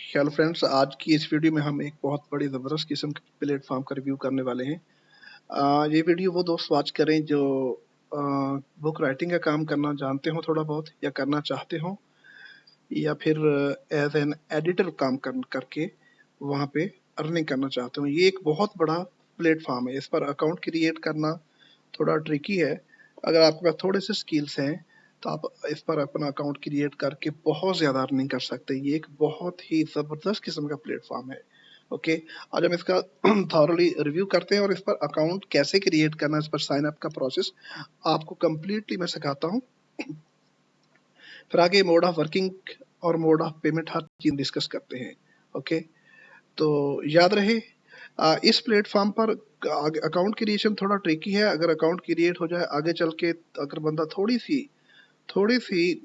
Hello friends, आज की इस वीडियो में हम एक बहुत बड़ी ज़बरदस्त किस्म के प्लेटफॉर्म का रिव्यू करने वाले हैं। ये वीडियो वो दोस्त वॉच करें जो बुक राइटिंग का काम करना जानते हो थोड़ा बहुत या करना चाहते हो, या फिर एज एन एडिटर काम करके वहाँ पे अर्निंग करना चाहते हो। ये एक बहुत बड़ा प्लेटफॉर्म है। इस पर अकाउंट क्रिएट करना थोड़ा ट्रिकी है। अगर आपके पास थोड़े से स्किल्स हैं तो आप इस पर अपना अकाउंट क्रिएट करके बहुत ज़्यादा अर्निंग कर सकते हैं। ये एक बहुत ही ज़बरदस्त किस्म का प्लेटफॉर्म है। ओके, आज हम इसका थॉरली रिव्यू करते हैं और इस पर अकाउंट कैसे क्रिएट करना, इस पर साइन अप का प्रोसेस आपको कंप्लीटली मैं सिखाता हूँ। फिर आगे मोड ऑफ वर्किंग और मोड ऑफ पेमेंट हर चीज डिस्कस करते हैं। ओके, तो याद रहे इस प्लेटफॉर्म पर अकाउंट क्रिएशन थोड़ा ट्रिकी है। अगर अकाउंट क्रिएट हो जाए आगे चल के, अगर बंदा थोड़ी सी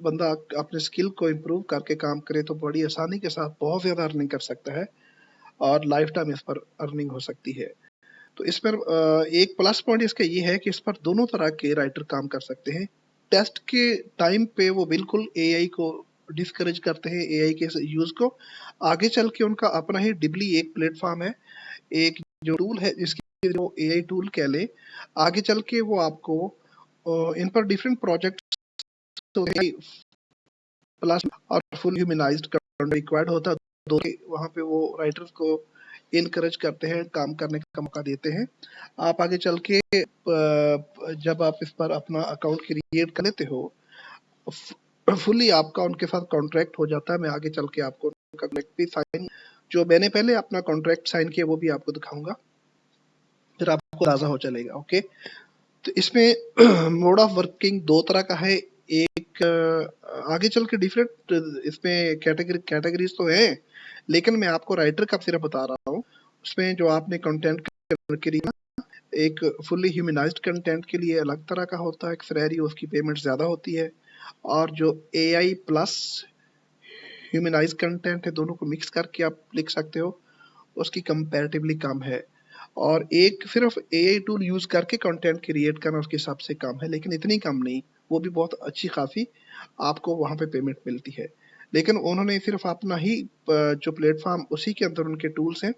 बंदा अपने स्किल को इम्प्रूव करके काम करे तो बड़ी आसानी के साथ बहुत ज़्यादा अर्निंग कर सकता है और लाइफ टाइम इस पर अर्निंग हो सकती है। तो इस पर एक प्लस पॉइंट इसका ये है कि इस पर दोनों तरह के राइटर काम कर सकते हैं। टेस्ट के टाइम पे वो बिल्कुल एआई को डिस्करेज करते हैं, एआई के यूज को। आगे चल के उनका अपना ही डिबली एक प्लेटफॉर्म है, एक जो टूल है जिसकी जो एआई टूल कह ले। आगे चल के वो आपको इन पर डिफरेंट प्रोजेक्ट प्लस और फुल ह्यूमनाइज्ड कंटेंट रिक्वायर्ड होता है। दो वहाँ पे वो राइटर्स को इनकरेज करते हैं, काम करने का मौका देते हैं। आप आगे चल के जब आप इस पर अपना अकाउंट क्रिएट कर लेते हो, फुली आपका उनके साथ कॉन्ट्रैक्ट हो जाता है। मैं आगे चल के आपको उनका कॉन्ट्रैक्ट भी साइन, जो मैंने पहले अपना कॉन्ट्रैक्ट साइन किया वो भी आपको दिखाऊंगा, फिर आपको अंदाजा हो चलेगा। ओके, तो इसमें मोड ऑफ वर्किंग दो तरह का है। एक आगे चल के डिफरेंट इसमें कैटेगरीज तो है, लेकिन मैं आपको राइटर का सिर्फ बता रहा हूँ। उसमें जो आपने कंटेंट के लिए, एक फुल्ली ह्यूमनाइज्ड कंटेंट के लिए अलग तरह का होता है सिनेरियो, उसकी पेमेंट ज़्यादा होती है। और जो एआई प्लस ह्यूमनाइज कंटेंट है, दोनों को मिक्स करके आप लिख सकते हो, उसकी कंपैरेटिवली कम है। और एक सिर्फ एआई टूल यूज करके कंटेंट क्रिएट करना उसके हिसाब से कम है, लेकिन इतनी कम नहीं, वो भी बहुत अच्छी खासी आपको वहाँ पे पेमेंट मिलती है। लेकिन उन्होंने सिर्फ अपना ही जो प्लेटफॉर्म उसी के अंदर उनके टूल्स हैं,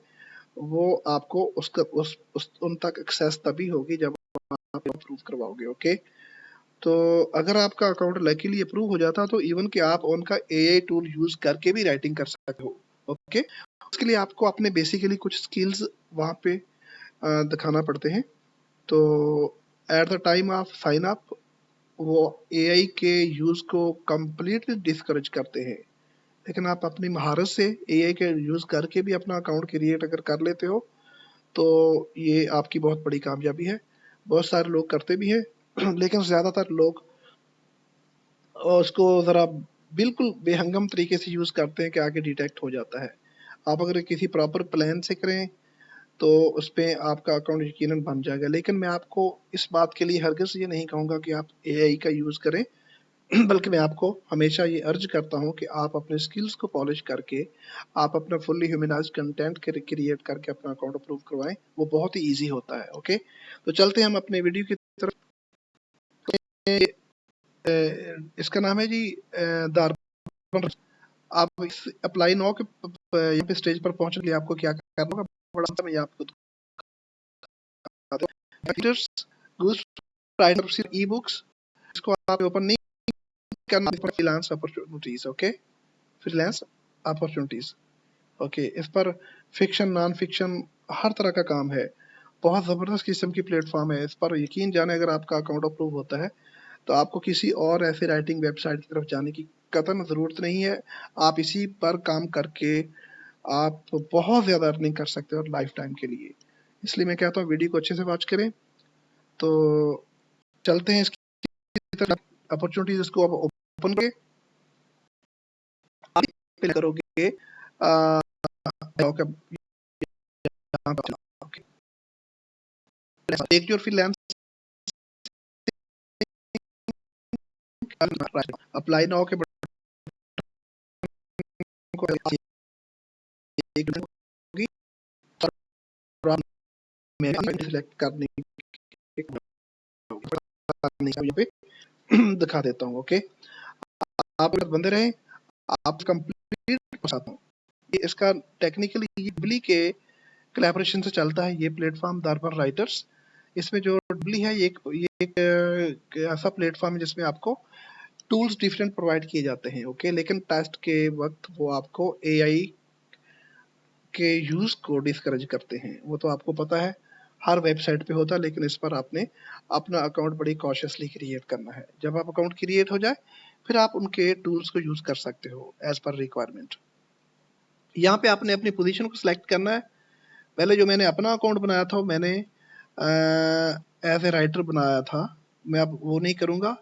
वो आपको उसका उन तक एक्सेस तभी होगी जब आप अप्रूव करवाओगे। ओके, तो अगर आपका अकाउंट लकीली अप्रूव हो जाता तो इवन कि आप उनका एआई टूल यूज करके भी राइटिंग कर सकते हो। ओके, उसके लिए आपको अपने बेसिकली कुछ स्किल्स वहाँ पे दिखाना पड़ते हैं। तो at the time of sine up वो एआई के यूज को कंप्लीटली डिस्करेज करते हैं, लेकिन आप अपनी महारत से एआई के यूज करके भी अपना अकाउंट क्रिएट अगर कर लेते हो तो ये आपकी बहुत बड़ी कामयाबी है। बहुत सारे लोग करते भी हैं लेकिन ज्यादातर लोग उसको जरा बिल्कुल बेहंगम तरीके से यूज करते हैं कि आगे डिटेक्ट हो जाता है। आप अगर किसी प्रॉपर प्लान से करें तो उस पे आपका अकाउंट यकीनन बन जाएगा। लेकिन मैं आपको इस बात के लिए हरगिज़ ये नहीं कहूँगा कि आप एआई का यूज़ करें बल्कि मैं आपको हमेशा ये अर्ज करता हूँ कि आप अपने स्किल्स को पॉलिश करके आप अपना फुल्ली ह्यूमनाइज्ड कंटेंट क्रिएट करके अपना अकाउंट अप्रूव करवाएं। वो बहुत ही ईज़ी होता है। ओके, तो चलते हैं हम अपने वीडियो की तरफ। इसका नाम है जी दार्बन। आप इस अप्लाई नाउ के यहाँ पे स्टेज पर पहुंचने के लिए आपको क्या करना होगा, बड़ा सा मैं आपको ई बुक्स, इसको आप ओपन नहीं करना, freelance opportunities. Okay, freelance opportunities. Okay, इस पर फिक्शन नॉन फिक्शन हर तरह का काम है। बहुत ज़बरदस्त किस्म की प्लेटफॉर्म है। इस पर यकीन जाने अगर आपका अकाउंट अप्रूव होता है तो आपको किसी और ऐसे राइटिंग वेबसाइट की तरफ जाने की कतई ज़रूरत नहीं है। आप इसी पर काम करके आप बहुत ज़्यादा अर्निंग कर सकते हो लाइफ टाइम के लिए। इसलिए मैं कहता हूँ वीडियो को अच्छे से वॉच करें। तो चलते हैं इसकी तरफ। अपॉर्चुनिटीज इसको आप ओपन करोगे एक जो फ्रीलांस अप्लाई नाउ के सिलेक्ट करने पे दिखा देता हूँ। ओके, आप बंदे रहे, आप कंप्लीट बताता हूँ। इसका टेक्निकली डब्ली के कोलैबोरेशन से चलता है ये प्लेटफॉर्म दर्पण राइटर्स। इसमें जो डब्ली है ये एक ऐसा प्लेटफॉर्म है जिसमें आपको टूल्स डिफरेंट प्रोवाइड किए जाते हैं, ओके। लेकिन टेस्ट के वक्त वो आपको एआई के यूज को डिस्करेज करते हैं, वो तो आपको पता है हर वेबसाइट पे होता है। लेकिन इस पर आपने अपना अकाउंट बड़ी कॉशियसली क्रिएट करना है। जब आप अकाउंट क्रिएट हो जाए फिर आप उनके टूल्स को यूज कर सकते हो एज पर रिक्वायरमेंट। यहाँ पे आपने अपनी पोजीशन को सिलेक्ट करना है। पहले जो मैंने अपना अकाउंट बनाया था मैंने एज ए राइटर बनाया था, मैं अब वो नहीं करूँगा।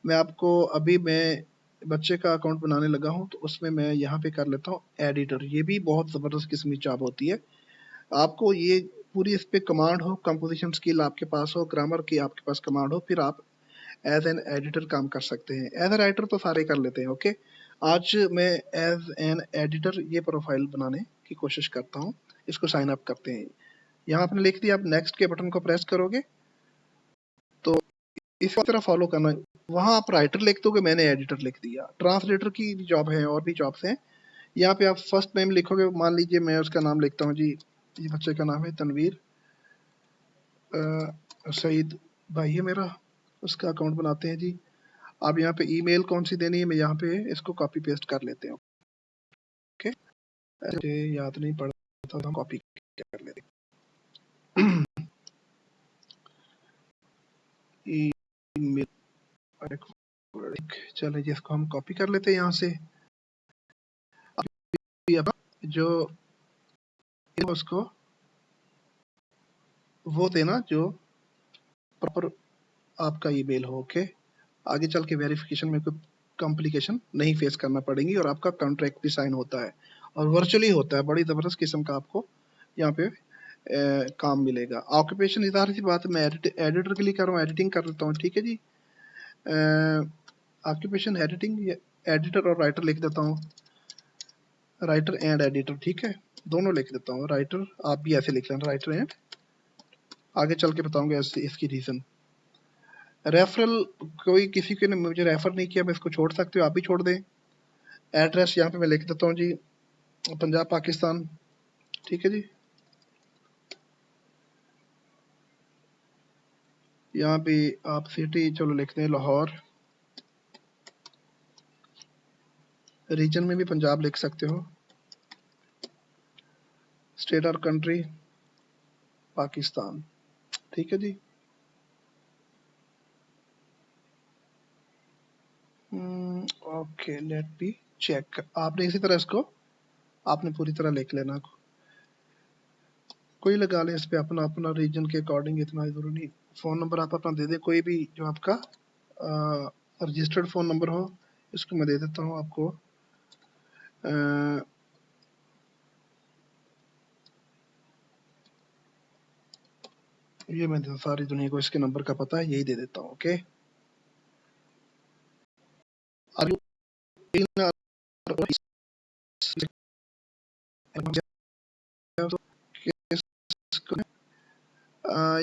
मैं आपको अभी मैं बच्चे का अकाउंट बनाने लगा हूँ, तो उसमें मैं यहाँ पे कर लेता हूँ एडिटर। ये भी बहुत ज़बरदस्त किस्म की जॉब होती है। आपको ये पूरी इस पे कमांड हो, कंपोजिशन स्किल आपके पास हो, ग्रामर की आपके पास कमांड हो, फिर आप एज एन एडिटर काम कर सकते हैं। एज ए राइटर तो सारे कर लेते हैं, ओके। आज मैं एज एन एडिटर ये प्रोफाइल बनाने की कोशिश करता हूँ। इसको साइन अप करते हैं। यहाँ आपने लिख दिया, आप नेक्स्ट के बटन को प्रेस करोगे तो इसी तरह फॉलो करना। वहां आप राइटर लिख दोगे, मैंने एडिटर लिख दिया। ट्रांसलेटर की भी जॉब है और भी जॉब्स हैं। यहाँ पे आप फर्स्ट नेम लिखोगे, मान लीजिए मैं उसका नाम लिखता हूँ जी, ये बच्चे का नाम है तनवीर सईद भाई है मेरा, उसका अकाउंट बनाते हैं जी। अब यहाँ पे ईमेल कौन सी देनी है, मैं यहाँ पे इसको कॉपी पेस्ट कर लेते हैं, ओके। मुझे याद नहीं पड़ता तो कॉपी कर लेते हैं। ईमेल, चलो जी इसको हम कॉपी कर लेते हैं यहाँ से। जो उसको वो देना जो प्रॉपर आपका ईमेल हो, ओके। आगे चल के वेरिफिकेशन में कोई कॉम्प्लिकेशन नहीं फेस करना पड़ेगी और आपका कॉन्ट्रैक्ट भी साइन होता है और वर्चुअली होता है। बड़ी ज़बरदस्त किस्म का आपको यहाँ पे काम मिलेगा। ऑक्यूपेशन इधर सी बात, मैं एडिटर के लिए कर रहा हूँ, एडिटिंग कर लेता हूँ, ठीक है जी। ऑक्यूपेशन एडिटिंग, एडिटर और राइटर लिख देता हूँ, राइटर एंड एडिटर, ठीक है, दोनों लिख देता हूँ। राइटर आप भी ऐसे लिख लेना, राइटर एंड, आगे चल के बताऊंगा इसकी रीज़न। रेफरल, कोई किसी के ने मुझे रेफर नहीं किया, मैं इसको छोड़ सकते हो, आप भी छोड़ दें। एड्रेस यहाँ पे मैं लिख देता हूँ जी, पंजाब पाकिस्तान, ठीक है जी। यहाँ पे आप सिटी चलो लिखते हैं लाहौर, रीजन में भी पंजाब लिख सकते हो, स्टेट और कंट्री पाकिस्तान, ठीक है जी। Okay, let be check. आपने इसी तरह इसको आपने पूरी तरह लिख लेना, कोई लगा ले इस पे अपना अपना रीजन के अकॉर्डिंग, इतना जरूरी नहीं। फोन नंबर आप अपना दे दे, कोई भी जो आपका रजिस्टर्ड फोन नंबर हो, इसको मैं दे देता हूँ आपको। ये मैं सारी दुनिया को इसके नंबर का पता है, यही दे देता हूँ, ओके।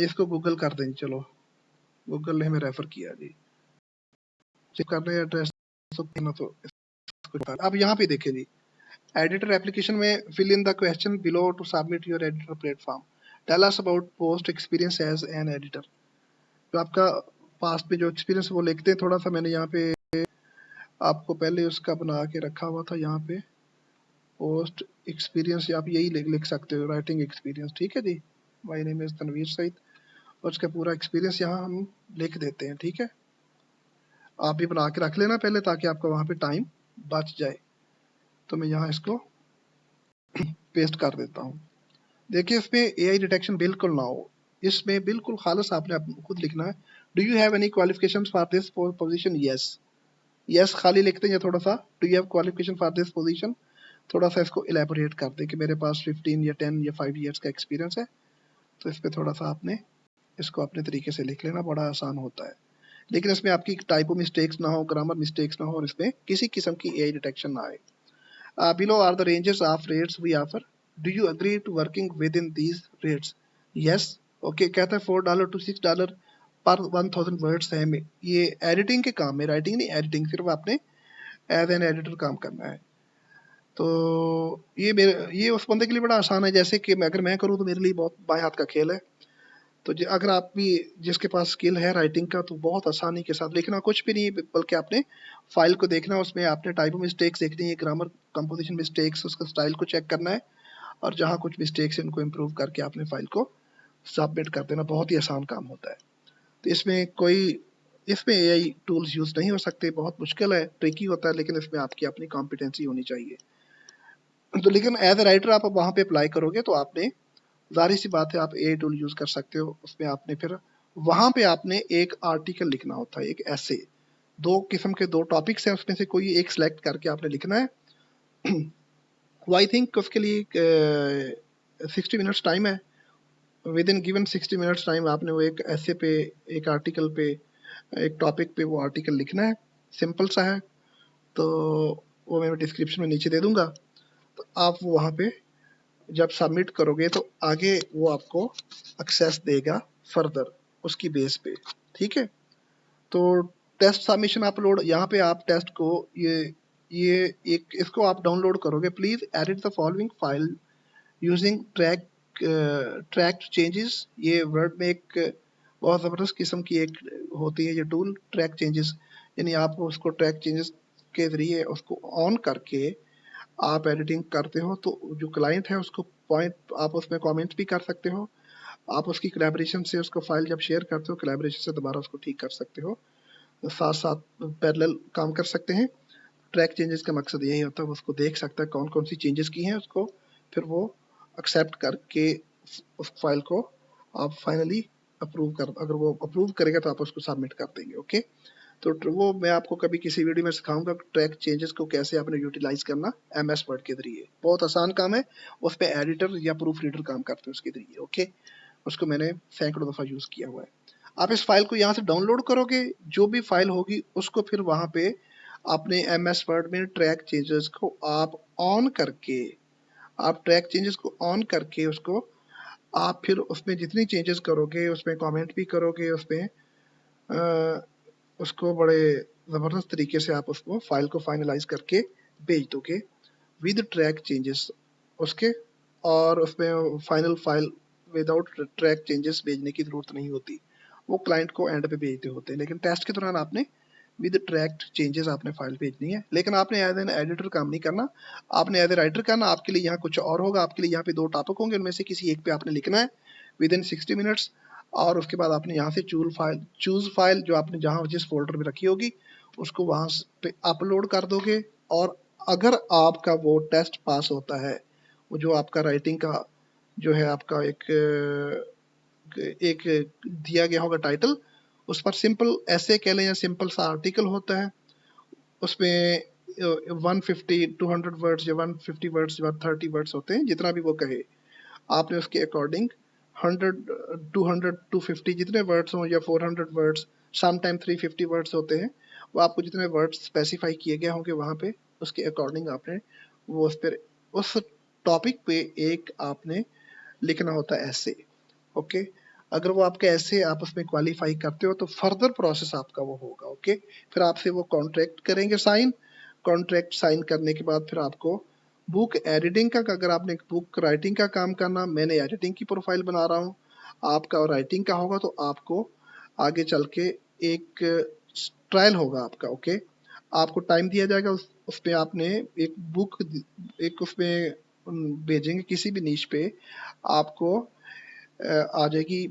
इसको गूगल कर दें, चलो गूगल ने हमें रेफर किया जी, चेक कर रहे एड्रेस तो अब यहाँ पे देखें जी, एडिटर एप्लीकेशन में fill in the question below to submit your editor platform, tell us about post experience as an editor. जो आपका पास्ट में जो एक्सपीरियंस वो लिखते हैं थोड़ा सा, मैंने यहाँ पे आपको पहले उसका बना के रखा हुआ था। यहाँ पे पोस्ट एक्सपीरियंस आप यही लिख सकते हो, राइटिंग एक्सपीरियंस, ठीक है जी। My name is Tanveer Saeed, और उसका पूरा एक्सपीरियंस यहाँ हम लिख देते हैं, ठीक है। आप भी बना के रख लेना पहले, ताकि आपका वहाँ पे टाइम बच जाए। तो मैं यहाँ इसको पेस्ट कर देता हूँ। देखिए इसमें एआई डिटेक्शन बिल्कुल ना हो, इसमें बिल्कुल खालिस आपने खुद लिखना है। Do you have any qualifications for this position? Yes, yes खाली लिखते हैं। थोड़ा सा do you have qualification for this position, थोड़ा सा इसको इलेबोरेट कर दें कि मेरे पास 15 या 10 या 5 इयर्स का एक्सपीरियंस है। तो इस पर थोड़ा सा आपने इसको अपने तरीके से लिख लेना, बड़ा आसान होता है। लेकिन इसमें आपकी टाइपो मिस्टेक्स ना हो, ग्रामर मिस्टेक्स ना हो, और इसमें किसी किस्म की एआई डिटेक्शन ना आए। Below are the ranges of rates we offer. Do you agree to working within these rates? Yes. Okay, कहता है $4 to $6 पर 1000 वर्ड्स है। ये एडिटिंग के काम में, राइटिंग नहीं, एडिटिंग सिर्फ आपने एज एन एडिटर काम करना है। तो ये उस बंदे के लिए बड़ा आसान है, जैसे कि अगर मैं करूँ तो मेरे लिए बहुत बाएं हाथ का खेल है। तो अगर आप भी जिसके पास स्किल है राइटिंग का, तो बहुत आसानी के साथ लिखना कुछ भी नहीं, बल्कि आपने फाइल को देखना, उसमें आपने टाइप मिस्टेक्स देखनी है, ग्रामर कंपोजिशन मिस्टेक्स, उसका स्टाइल को चेक करना है, और जहाँ कुछ मिस्टेक्स है उनको इम्प्रूव करके आपने फाइल को सबमिट कर देना। बहुत ही आसान काम होता है। तो इसमें एआई टूल्स यूज नहीं हो सकते, बहुत मुश्किल है, ट्रिकी होता है, लेकिन इसमें आपकी अपनी कॉम्पिटेंसी होनी चाहिए। तो लेकिन एज ए राइटर आप वहां पे अप्लाई करोगे तो आपने, जाहिर सी बात है, आप एआई टूल यूज कर सकते हो। उसमें आपने फिर वहां पे आपने एक आर्टिकल लिखना होता है, एक ऐसे, दो किस्म के दो टॉपिक्स हैं, उसमें से कोई एक सिलेक्ट करके आपने लिखना है। वो आई थिंक उसके लिए 60 मिनट्स टाइम है। With in given 60 minutes time आपने वो एक ऐसे पे, एक आर्टिकल पे, एक टॉपिक पे वो आर्टिकल लिखना है। सिंपल सा है। तो वो मैं डिस्क्रिप्शन में नीचे दे दूंगा। तो आप वो वहाँ पे जब सबमिट करोगे तो आगे वो आपको एक्सेस देगा फर्दर उसकी बेस पे। ठीक है। तो टेस्ट सबमिशन अपलोड, यहाँ पे आप टेस्ट को ये एक इसको आप डाउनलोड करोगे। Please edit the following file using track changes. ये वर्ड में एक बहुत ज़बरदस्त किस्म की एक होती है ये टूल, ट्रैक चेंजेस। यानी आप उसको ट्रैक चेंजेस के ज़रिए उसको ऑन करके आप एडिटिंग करते हो, तो जो क्लाइंट है उसको पॉइंट, आप उसमें कमेंट भी कर सकते हो। आप उसकी कोलैबोरेशन से उसको फाइल जब शेयर करते हो, कोलैबोरेशन से दोबारा उसको ठीक कर सकते हो, साथ साथ पैरेलल काम कर सकते हैं। ट्रैक चेंजेस का मकसद यही होता है, वो उसको देख सकता है कौन कौन सी चेंजेस की हैं, उसको फिर वो एक्सेप्ट करके उस फाइल को आप फाइनली अप्रूव कर, अगर वो अप्रूव करेगा तो आप उसको सबमिट कर देंगे। ओके। तो वो मैं आपको कभी किसी वीडियो में सिखाऊंगा ट्रैक चेंजेस को कैसे आपने यूटिलाइज करना एमएस वर्ड के जरिए। बहुत आसान काम है, उस पर एडिटर या प्रूफ रीडर काम करते हैं उसके जरिए। ओके। उसको मैंने सैकड़ों दफा यूज किया हुआ है। आप इस फाइल को यहाँ से डाउनलोड करोगे, जो भी फाइल होगी उसको फिर वहां पे अपने एमएस वर्ड में ट्रैक चेंजेस को आप ऑन करके, आप ट्रैक चेंजेस को ऑन करके उसको आप फिर उसमें जितनी चेंजेस करोगे, उसमें कमेंट भी करोगे, उसमें उसको बड़े ज़बरदस्त तरीके से आप उसको फाइल को फाइनलाइज करके भेज दोगे विद ट्रैक चेंजेस उसके। और उसमें final file without track changes भेजने की ज़रूरत नहीं होती, वो क्लाइंट को एंड पे भेजते होते हैं। लेकिन टेस्ट के दौरान आपने विद ट्रैक चेंजेस आपने फाइल भेजनी है। लेकिन आपने एज एन एडिटर काम नहीं करना, आपने एज ए राइटर करना। आपके लिए यहाँ कुछ और होगा, आपके लिए यहाँ पे दो टॉपिक होंगे, उनमें से किसी एक पे आपने लिखना है विद इन 60 मिनट्स। और उसके बाद आपने यहाँ से चूज फाइल जो आपने जहाँ जिस फोल्डर में रखी होगी उसको वहां पे अपलोड कर दोगे। और अगर आपका वो टेस्ट पास होता है, वो जो आपका राइटिंग का जो है आपका एक दिया गया होगा टाइटल, उस पर सिंपल ऐसे कह लें या सिंपल सा आर्टिकल होता है, उसमें 150 200 वर्ड्स या 150 वर्ड्स या 30 वर्ड्स होते हैं, जितना भी वो कहे आपने उसके अकॉर्डिंग 100 200 250 जितने वर्ड्स हों, या 400 वर्ड्स, सम टाइम 350 वर्ड्स होते हैं, वो आपको जितने वर्ड्स स्पेसिफाई किए गए होंगे वहां पे उसके अकॉर्डिंग आपने वो उस पर उस टॉपिक पे एक आपने लिखना होता है ऐसे। ओके। अगर वो आपके ऐसे आप उसमें क्वालिफाई करते हो तो फर्दर प्रोसेस आपका वो होगा। ओके। फिर आपसे वो कॉन्ट्रैक्ट करेंगे साइन। कॉन्ट्रैक्ट साइन करने के बाद फिर आपको बुक एडिटिंग का, अगर आपने बुक राइटिंग का काम करना, मैंने एडिटिंग की प्रोफाइल बना रहा हूँ, आपका राइटिंग का होगा, तो आपको आगे चल के एक ट्रायल होगा आपका। ओके। आपको टाइम दिया जाएगा, उसमें आपने एक बुक, एक उसमें भेजेंगे किसी भी नीश पे, आपको आ जाएगी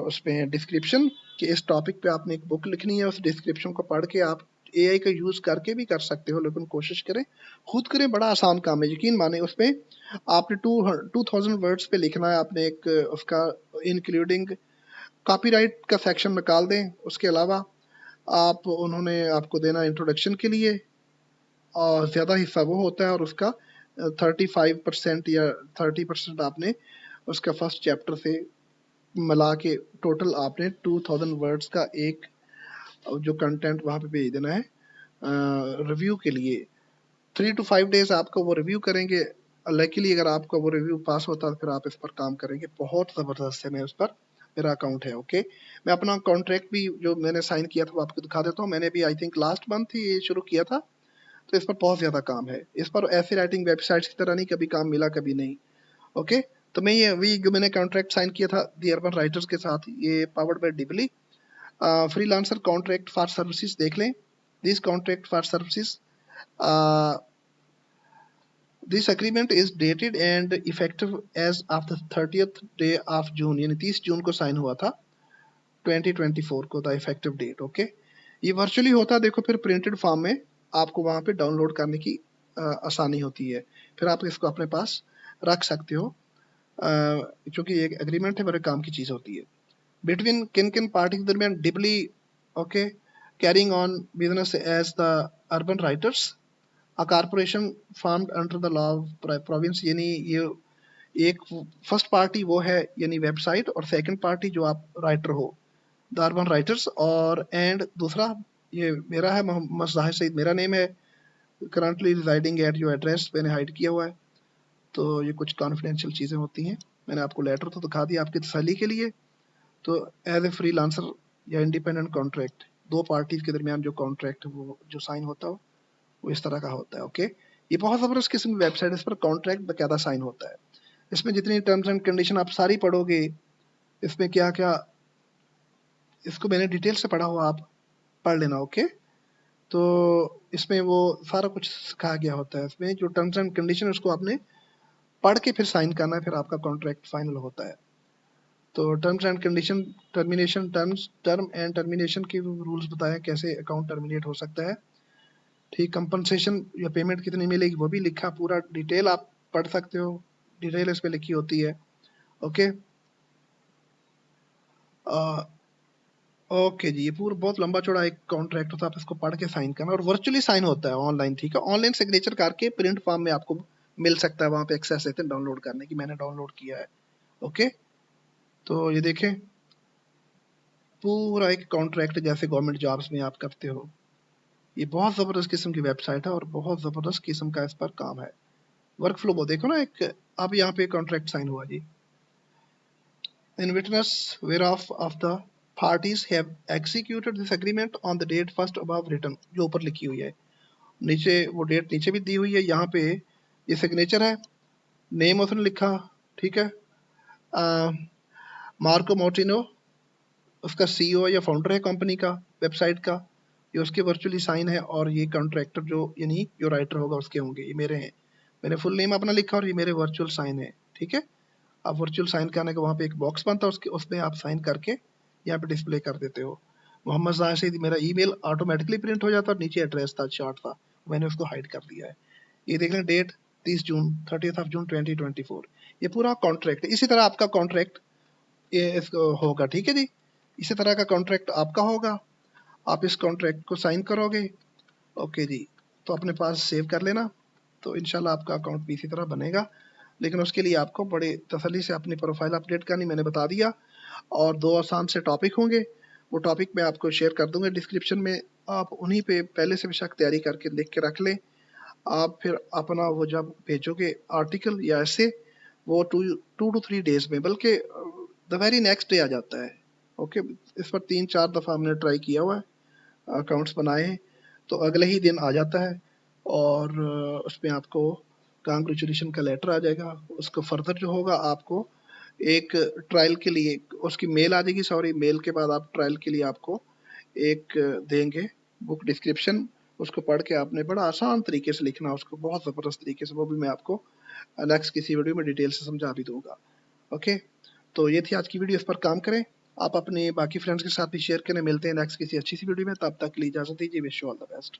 उसमें डिस्क्रिप्शन कि इस टॉपिक पे आपने एक बुक लिखनी है। उस डिस्क्रिप्शन को पढ़ के आप एआई का यूज करके भी कर सकते हो, लेकिन कोशिश करें खुद करें, बड़ा आसान काम है, यकीन माने। उसमें आपने 2000 वर्ड्स पे लिखना है, आपने एक उसका इंक्लूडिंग कॉपीराइट का सेक्शन निकाल दें। उसके अलावा आप उन्होंने आपको देना इंट्रोडक्शन के लिए, और ज़्यादा हिस्सा वो होता है, और उसका 35% या 30% आपने उसका फर्स्ट चैप्टर से मिला के टोटल आपने 2000 वर्ड्स का एक जो कंटेंट वहां पे भेज देना है रिव्यू के लिए। 3 to 5 डेज आपका वो रिव्यू करेंगे। लकीली अगर आपका वो रिव्यू पास होता है तो फिर आप इस पर काम करेंगे। बहुत ज़बरदस्त है, मैं उस पर, मेरा अकाउंट है। ओके। मैं अपना कॉन्ट्रैक्ट भी जो मैंने साइन किया था वो आपको दिखा देता हूँ। मैंने भी आई थिंक लास्ट मंथ ही ये शुरू किया था, तो इस पर बहुत ज़्यादा काम है। इस पर ऐसे राइटिंग वेबसाइट्स की तरह नहीं, कभी काम मिला कभी नहीं। ओके, तो मैं ये अभी जो मैंने कॉन्ट्रैक्ट साइन किया था दी अर्बन राइटर्स के साथ, ये powered by Dibbly freelancer contract for services देख लें। This contract for services, this agreement is dated and effective as of the 30th day of June, यानी 30 जून को साइन हुआ था 2024 को, द इफेक्टिव डेट। ओके, ये वर्चुअली होता है, देखो फिर प्रिंटेड फॉर्म में आपको वहां पे डाउनलोड करने की आसानी होती है, फिर आप इसको अपने पास रख सकते हो, क्योंकि एक एग्रीमेंट है, बड़े काम की चीज होती है। बिटवीन किन किन पार्टी के दरमियान Dibbly, okay, carrying on business as the Urban Writers, a corporation formed under the law of province, यानी ये एक फर्स्ट पार्टी वो है यानी वेबसाइट, और सेकंड पार्टी जो आप राइटर हो द अर्बन राइटर्स, और एंड दूसरा ये मेरा है, मोहम्मद जाहिर सईद मेरा नेम है, currently residing at your address, मैंने हाइड किया हुआ है, तो ये कुछ कॉन्फिडेंशियल चीज़ें होती हैं। मैंने आपको लेटर तो दिखा दिया आपकी तसल्ली के लिए। तो एज ए फ्रीलांसर या इंडिपेंडेंट कॉन्ट्रैक्ट, दो पार्टीज के दरमियान जो कॉन्ट्रैक्ट वो जो साइन होता हो वो इस तरह का होता है। ओके, ये बहुत ज़बरदस्त किस्म की वेबसाइट है, इस पर कॉन्ट्रैक्ट बकायदा साइन होता है। इसमें जितनी टर्म्स एंड कंडीशन आप सारी पढ़ोगे, इसमें क्या क्या, इसको मैंने डिटेल से पढ़ा हुआ, आप पढ़ लेना। ओके, तो इसमें वो सारा कुछ सिखाया गया होता है। इसमें जो टर्म्स एंड कंडीशन है उसको आपने पढ़ के फिर साइन करना है, फिर आपका कॉन्ट्रैक्ट फाइनल होता है। तो terms and condition, termination, term and termination के रूल्स बताए, कैसे अकाउंट टर्मिनेट हो सकता है, ठीक, कंपनसेशन या पेमेंट कितनी मिलेगी वो भी लिखा, पूरा डिटेल आप पढ़ सकते हो, डिटेल इसमें लिखी होती है। ओके, ओके जी, ये पूरा बहुत लंबा चौड़ा एक कॉन्ट्रैक्ट होता है, आप इसको पढ़ के साइन करना, और वर्चुअली साइन होता है ऑनलाइन, ठीक है, ऑनलाइन सिग्नेचर करके प्रिंट फॉर्म में आपको मिल सकता है, वहां पे एक्सेस देते हैं डाउनलोड करने की, मैंने डाउनलोड किया है। ओके, तो ये देखें, पूरा एक कॉन्ट्रैक्ट जैसे गवर्नमेंट जॉब्स में आप करते हो। ये बहुत ज़बरदस्त किस्म की वेबसाइट है और बहुत ज़बरदस्त किस्म का इस पर काम है। वर्क फ्लो वो देखो ना, एक अब यहाँ पे कॉन्ट्रैक्ट साइन हुआ जी। In witness whereof the parties have executed this agreement on the date first above written, जो ऊपर लिखी हुई है, नीचे वो डेट नीचे भी दी हुई है, यहाँ पे ये सिग्नेचर है, नेम उसने लिखा, ठीक है, मार्को मोर्टिनो उसका सीईओ या फाउंडर है कंपनी का, वेबसाइट का, ये उसके वर्चुअली साइन है, और ये कॉन्ट्रैक्टर जो यानी जो राइटर होगा उसके होंगे, ये मेरे हैं, मैंने फुल नेम अपना लिखा और ये मेरे वर्चुअल साइन है। ठीक है, आप वर्चुअल साइन करने के वहाँ पे एक बॉक्स बनता है, उसके उसमें आप साइन करके यहाँ पे डिस्प्ले कर देते हो। मोहम्मद जाहिर सईद मेरा ईमेल ऑटोमेटिकली प्रिंट हो जाता है, और नीचे एड्रेस था, चार्ट था, मैंने उसको हाइड कर दिया है। ये देख लें, date 30 June 30th of June 2024, ये पूरा कॉन्ट्रैक्ट है। इसी तरह आपका कॉन्ट्रैक्ट ये इसको होगा, ठीक है जी, इसी तरह का कॉन्ट्रैक्ट आपका होगा, आप इस कॉन्ट्रैक्ट को साइन करोगे। ओके जी, तो अपने पास सेव कर लेना, तो इंशाल्लाह आपका अकाउंट भी इसी तरह बनेगा, लेकिन उसके लिए आपको बड़े तसल्ली से अपनी प्रोफाइल अपडेट करनी, मैंने बता दिया, और 2 आसान से टॉपिक होंगे, वो टॉपिक मैं आपको शेयर कर दूंगा डिस्क्रिप्शन में, आप उन्हीं पे पहले से बेशक तैयारी करके लिख के रख लें। आप फिर अपना वो जब भेजोगे आर्टिकल या ऐसे, वो 2 to 3 डेज में, बल्कि द वेरी नेक्स्ट डे आ जाता है। ओके, इस पर 3-4 दफ़ा हमने ट्राई किया हुआ है, अकाउंट्स बनाए हैं, तो अगले ही दिन आ जाता है, और उसमें आपको कांग्रेचुलेशन का लेटर आ जाएगा। उसको फर्दर जो होगा आपको एक ट्रायल के लिए उसकी मेल आ जाएगी, सॉरी, मेल के बाद आप ट्रायल के लिए आपको एक देंगे बुक डिस्क्रिप्शन, उसको पढ़ के आपने बड़ा आसान तरीके से लिखना, उसको बहुत ज़बरदस्त तरीके से, वो भी मैं आपको नेक्स्ट किसी वीडियो में डिटेल से समझा भी दूंगा। ओके, तो ये थी आज की वीडियो, इस पर काम करें, आप अपने बाकी फ्रेंड्स के साथ भी शेयर करें। मिलते हैं नेक्स्ट किसी अच्छी सी वीडियो में, तब तक के लिए इजाज़त दीजिए, wish you all the best.